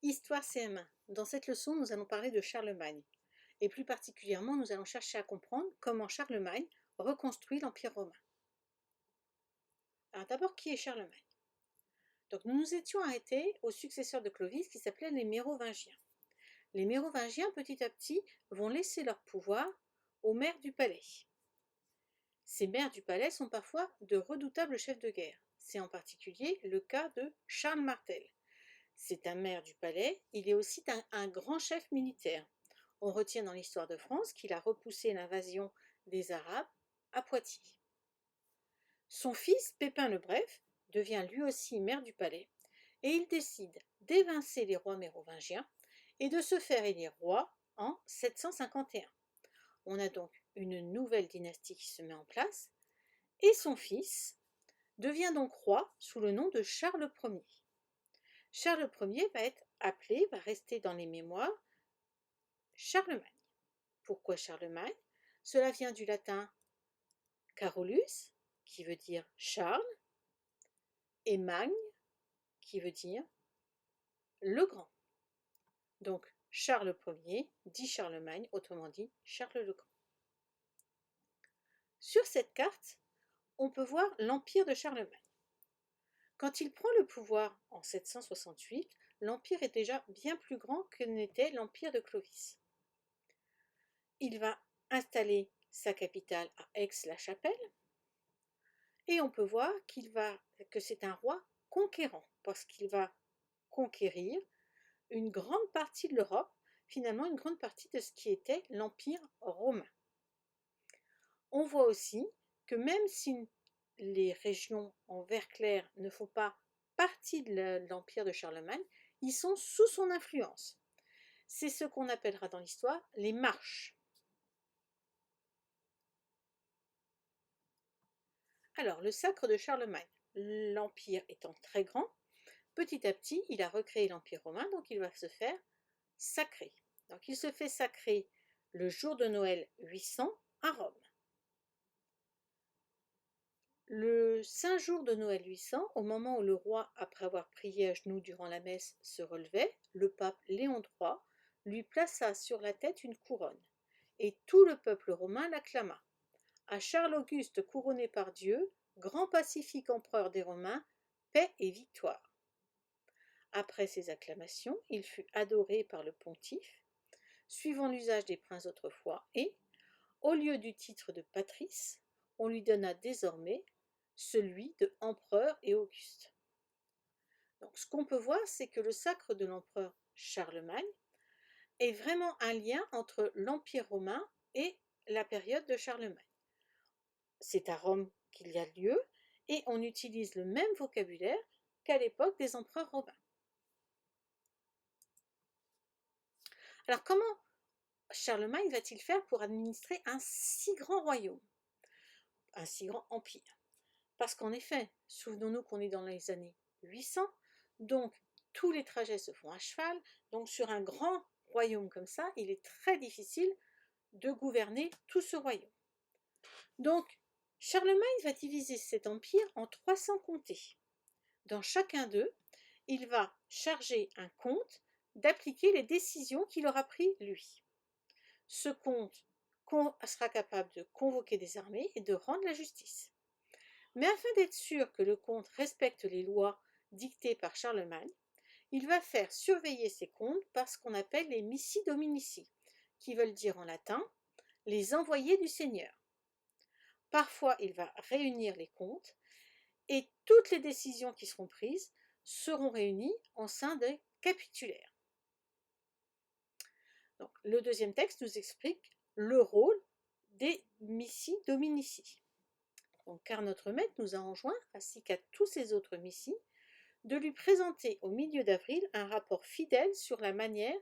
Histoire CM1. Dans cette leçon, nous allons parler de Charlemagne. Et plus particulièrement, nous allons chercher à comprendre comment Charlemagne reconstruit l'Empire romain. Alors d'abord, qui est Charlemagne? Donc nous nous étions arrêtés aux successeurs de Clovis qui s'appelaient les Mérovingiens. Les Mérovingiens, petit à petit, vont laisser leur pouvoir aux maires du palais. Ces maires du palais sont parfois de redoutables chefs de guerre. C'est en particulier le cas de Charles Martel. C'est un maire du palais, il est aussi un grand chef militaire. On retient dans l'histoire de France qu'il a repoussé l'invasion des Arabes à Poitiers. Son fils, Pépin le Bref, devient lui aussi maire du palais et il décide d'évincer les rois mérovingiens et de se faire élire roi en 751. On a donc une nouvelle dynastie qui se met en place et son fils devient donc roi sous le nom de Charles Ier. Charles Ier va être appelé, va rester dans les mémoires, Charlemagne. Pourquoi Charlemagne? Cela vient du latin Carolus, qui veut dire Charles, et Magne, qui veut dire le grand. Donc Charles Ier dit Charlemagne, autrement dit Charles le Grand. Sur cette carte, on peut voir l'empire de Charlemagne. Quand il prend le pouvoir en 768, l'empire est déjà bien plus grand que n'était l'empire de Clovis. Il va installer sa capitale à Aix-la-Chapelle et on peut voir que c'est un roi conquérant parce qu'il va conquérir une grande partie de l'Europe, finalement une grande partie de ce qui était l'Empire romain. On voit aussi que même si les régions en vert clair ne font pas partie de l'Empire de Charlemagne, ils sont sous son influence. C'est ce qu'on appellera dans l'histoire les marches. Alors, le sacre de Charlemagne, l'Empire étant très grand, petit à petit, il a recréé l'Empire romain, donc il va se faire sacrer. Donc il se fait sacrer le jour de Noël 800 à Rome. Le saint jour de Noël 800, au moment où le roi, après avoir prié à genoux durant la messe, se relevait, le pape Léon III lui plaça sur la tête une couronne, et tout le peuple romain l'acclama. À Charles Auguste couronné par Dieu, grand pacifique empereur des Romains, paix et victoire. Après ces acclamations, il fut adoré par le pontife, suivant l'usage des princes autrefois, et, au lieu du titre de patrice, on lui donna désormais celui de empereur et Auguste. Donc ce qu'on peut voir, c'est que le sacre de l'empereur Charlemagne est vraiment un lien entre l'Empire romain et la période de Charlemagne. C'est à Rome qu'il y a lieu et on utilise le même vocabulaire qu'à l'époque des empereurs romains. Alors comment Charlemagne va-t-il faire pour administrer un si grand royaume, un si grand empire? Parce qu'en effet, souvenons-nous qu'on est dans les années 800, donc tous les trajets se font à cheval, donc sur un grand royaume comme ça, il est très difficile de gouverner tout ce royaume. Donc Charlemagne va diviser cet empire en 300 comtés. Dans chacun d'eux, il va charger un comte d'appliquer les décisions qu'il aura prises lui. Ce comte sera capable de convoquer des armées et de rendre la justice. Mais afin d'être sûr que le comte respecte les lois dictées par Charlemagne, il va faire surveiller ses comtes par ce qu'on appelle les missi dominici, qui veulent dire en latin les envoyés du Seigneur. Parfois, il va réunir les comtes et toutes les décisions qui seront prises seront réunies en sein des capitulaires. Donc, le deuxième texte nous explique le rôle des missi dominici. Donc, car notre maître nous a enjoint, ainsi qu'à tous ses autres missi, de lui présenter au milieu d'avril un rapport fidèle sur la manière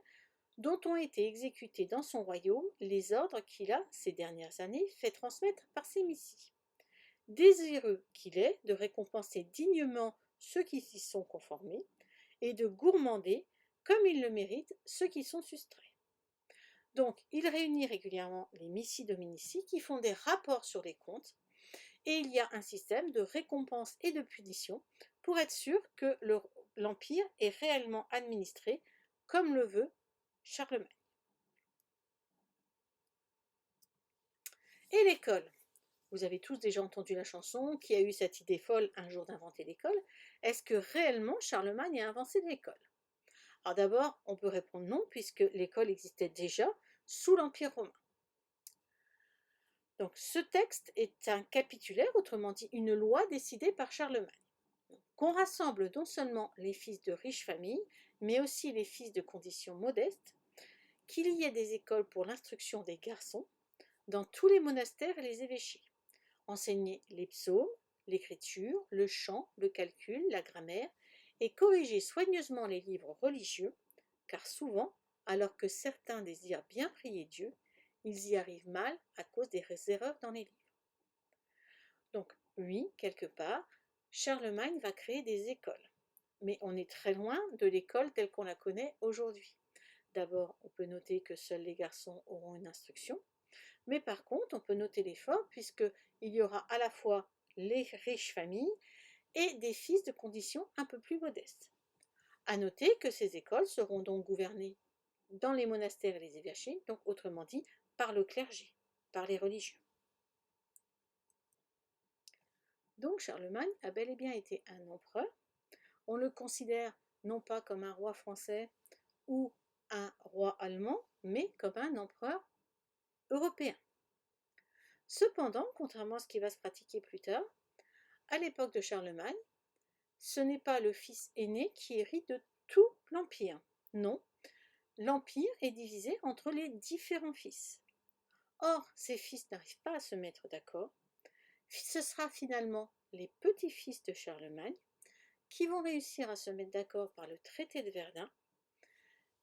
dont ont été exécutés dans son royaume les ordres qu'il a, ces dernières années, fait transmettre par ses missi. Désireux qu'il est de récompenser dignement ceux qui s'y sont conformés et de gourmander, comme ils le méritent, ceux qui sont soustraits. Donc, il réunit régulièrement les missi dominici qui font des rapports sur les comptes et il y a un système de récompense et de punition pour être sûr que l'empire est réellement administré comme le veut Charlemagne. Et l'école. Vous avez tous déjà entendu la chanson, qui a eu cette idée folle un jour d'inventer l'école. Est-ce que réellement Charlemagne a inventé l'école? Alors d'abord, on peut répondre non, puisque l'école existait déjà sous l'Empire romain. Donc ce texte est un capitulaire, autrement dit une loi décidée par Charlemagne, qu'on rassemble non seulement les fils de riches familles, mais aussi les fils de conditions modestes, qu'il y ait des écoles pour l'instruction des garçons dans tous les monastères et les évêchés, enseigner les psaumes, l'écriture, le chant, le calcul, la grammaire, et corriger soigneusement les livres religieux, car souvent, alors que certains désirent bien prier Dieu, ils y arrivent mal à cause des erreurs dans les livres. Donc oui, quelque part, Charlemagne va créer des écoles, mais on est très loin de l'école telle qu'on la connaît aujourd'hui. D'abord, on peut noter que seuls les garçons auront une instruction, mais par contre, on peut noter l'effort puisqu'il y aura à la fois les riches familles et des fils de conditions un peu plus modestes. À noter que ces écoles seront donc gouvernées dans les monastères et les évêchés, donc autrement dit par le clergé, par les religieux. Donc Charlemagne a bel et bien été un empereur. On le considère non pas comme un roi français ou un roi allemand, mais comme un empereur européen. Cependant, contrairement à ce qui va se pratiquer plus tard, à l'époque de Charlemagne, ce n'est pas le fils aîné qui hérite de tout l'empire. Non, l'empire est divisé entre les différents fils. Or, ces fils n'arrivent pas à se mettre d'accord. Ce sera finalement les petits-fils de Charlemagne qui vont réussir à se mettre d'accord par le traité de Verdun,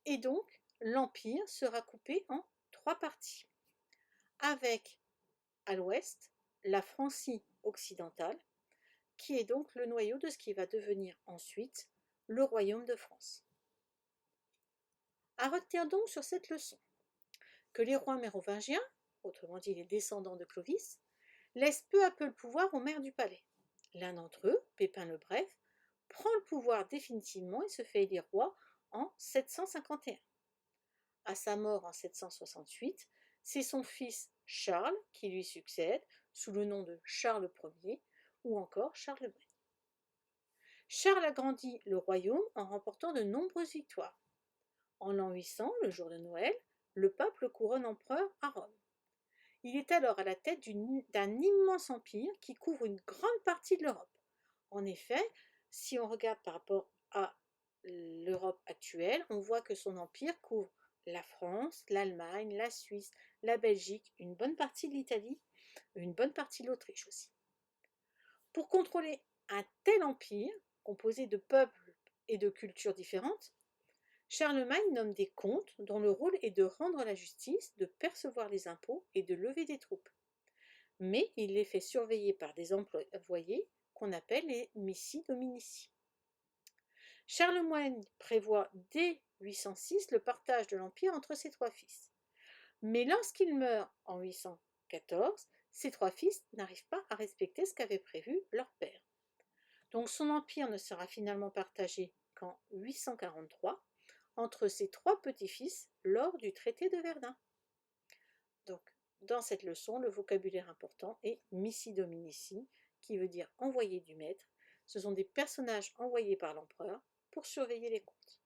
et donc l'empire sera coupé en 3 parties, avec à l'ouest la Francie occidentale, qui est donc le noyau de ce qui va devenir ensuite le royaume de France. À retenir donc sur cette leçon que les rois mérovingiens, autrement dit les descendants de Clovis, laissent peu à peu le pouvoir aux maires du palais. L'un d'entre eux, Pépin le Bref, prend le pouvoir définitivement et se fait élire roi en 751. À sa mort en 768, c'est son fils Charles qui lui succède sous le nom de Charles Ier ou encore Charlemagne. Charles agrandit le royaume en remportant de nombreuses victoires. En l'an 800, le jour de Noël, le pape le couronne empereur à Rome. Il est alors à la tête d'un immense empire qui couvre une grande partie de l'Europe. En effet, si on regarde par rapport à l'Europe actuelle, on voit que son empire couvre la France, l'Allemagne, la Suisse, la Belgique, une bonne partie de l'Italie, une bonne partie de l'Autriche aussi. Pour contrôler un tel empire, composé de peuples et de cultures différentes, Charlemagne nomme des comtes dont le rôle est de rendre la justice, de percevoir les impôts et de lever des troupes. Mais il les fait surveiller par des employés qu'on appelle les missi dominici. Charlemagne prévoit dès 806 le partage de l'empire entre ses 3 fils. Mais lorsqu'il meurt en 814, ses 3 fils n'arrivent pas à respecter ce qu'avait prévu leur père. Donc son empire ne sera finalement partagé qu'en 843 entre ses 3 petits-fils lors du traité de Verdun. Donc dans cette leçon, le vocabulaire important est missi dominici, qui veut dire envoyé du maître. Ce sont des personnages envoyés par l'empereur pour surveiller les comptes.